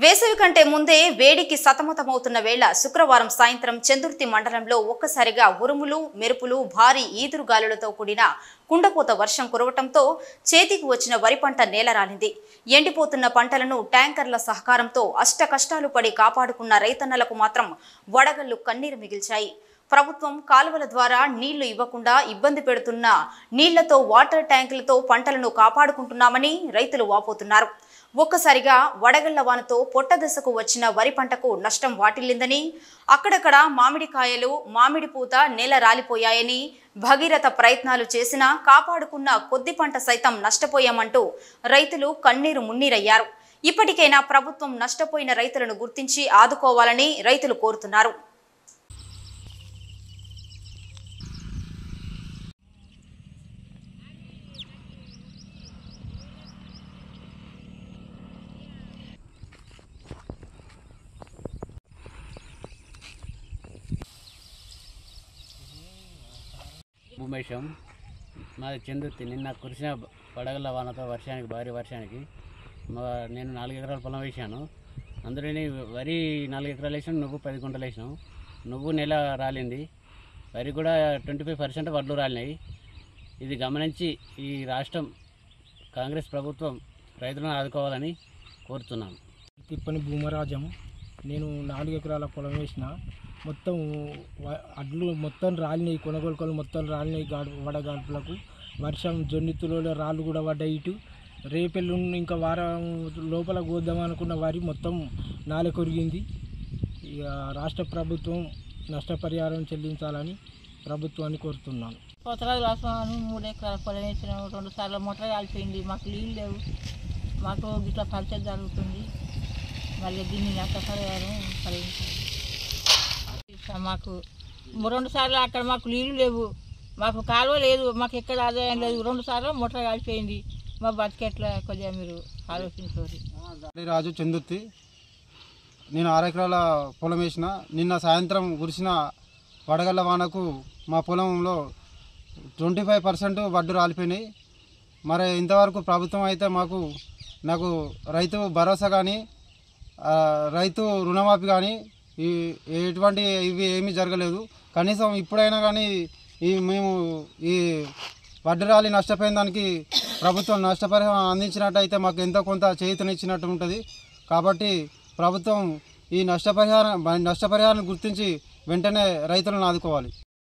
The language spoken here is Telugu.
వేసవి కంటే ముందే వేడికి సతమతమవుతున్న వేళ శుక్రవారం సాయంత్రం చందుర్తి మండలంలో ఒక్కసారిగా ఉరుములు మెరుపులు భారీ ఈదురుగాలులతో కూడిన కుండపోత వర్షం కురవటంతో చేతికి వచ్చిన వరి పంట నేలరాలింది. ఎండిపోతున్న పంటలను ట్యాంకర్ల సహకారంతో అష్టకష్టాలు పడి కాపాడుకున్న రైతన్నలకు మాత్రం వడగళ్లు కన్నీరు మిగిల్చాయి. ప్రభుత్వం కాలువల ద్వారా నీళ్లు ఇవ్వకుండా ఇబ్బంది పెడుతున్న నీళ్లతో వాటర్ ట్యాంకులతో పంటలను కాపాడుకుంటున్నామని రైతులు వాపోతున్నారు. ఒక్కసారిగా వడగళ్ల వానతో పొట్ట దశకు వచ్చిన వరి పంటకు నష్టం వాటిల్లిందని, అక్కడక్కడ మామిడికాయలు మామిడి పూత నేల రాలిపోయాయని, భగీరథ ప్రయత్నాలు చేసినా కాపాడుకున్న కొద్ది పంట సైతం నష్టపోయామంటూ రైతులు కన్నీరు మున్నీరయ్యారు. ఇప్పటికైనా ప్రభుత్వం నష్టపోయిన రైతులను గుర్తించి ఆదుకోవాలని రైతులు కోరుతున్నారు. భూమేశం మాది చందుర్తి. నిన్న కురిసిన వడగళ్ల వానతో భారీ వర్షానికి నేను 4 ఎకరాల పొలం వేసాను. అందులోని వరి 4 ఎకరాలు వేసాను, నువ్వు 10 గుంటలు వేసినావు. నువ్వు నెల రాలింది, వరి కూడా 25% వడ్లు రాలినాయి. ఇది గమనించి ఈ రాష్ట్రం కాంగ్రెస్ ప్రభుత్వం రైతులను ఆదుకోవాలని కోరుతున్నాను. తిప్పని భూమరాజం. నేను 4 ఎకరాల పొలం వేసిన, మొత్తం అడ్లు మొత్తం రాలినాయి, కొనగోలుకలు మొత్తం రాలినాయి. వడగాల్పులకు వర్షం జొన్నితులలో రాళ్ళు కూడా పడ్డాయి. ఇటు రేపెల్లు ఇంకా వారం లోపల కోద్దామనుకున్న వరి మొత్తం నాలె కొరిగింది. ఇక రాష్ట్ర ప్రభుత్వం నష్టపరిహారం చెల్లించాలని ప్రభుత్వాన్ని కోరుతున్నాను. కొత్తరాజు రాష్ట్రాన్ని 3 ఎకరాల పొలం వేసినాము. 2 సార్లు మొట్ట కాలిపోయింది. మాకు నీళ్ళు లేవు. మాకు ఇట్లా పరిచయం జరుగుతుంది. మళ్ళీ దీన్ని నష్టపరిహారం కలిగించాలి. మాకు 2 సార్లు అక్కడ మాకు నీళ్ళు లేవు, మాకు కాలువ లేదు, మాకు ఎక్కడ ఆదాయం లేదు. 2 సార్లు మొట్ట కాలిపోయింది. మా బతికెట్లా కొద్దిగా మీరు ఆలోచించారు. రాజు చందుర్తి. నేను 6 ఎకరాల పొలం వేసిన. నిన్న సాయంత్రం కురిసిన వడగళ్ల వానకు మా పొలంలో 25% వడ్డు రాలిపోయినాయి. మరి ఇంతవరకు ప్రభుత్వం అయితే నాకు రైతు భరోసా కానీ రైతు రుణమాఫీ కానీ ఎటువంటి ఇవి ఏమీ జరగలేదు. కనీసం ఇప్పుడైనా కానీ మేము ఈ వడ్డు రాలి నష్టపోయిన దానికి ప్రభుత్వం నష్టపరిహారం అందించినట్టయితే మాకు ఎంతో కొంత చేయూతనిచ్చినట్టు ఉంటుంది. కాబట్టి ప్రభుత్వం ఈ నష్టపరిహారం గుర్తించి వెంటనే రైతులను ఆదుకోవాలి.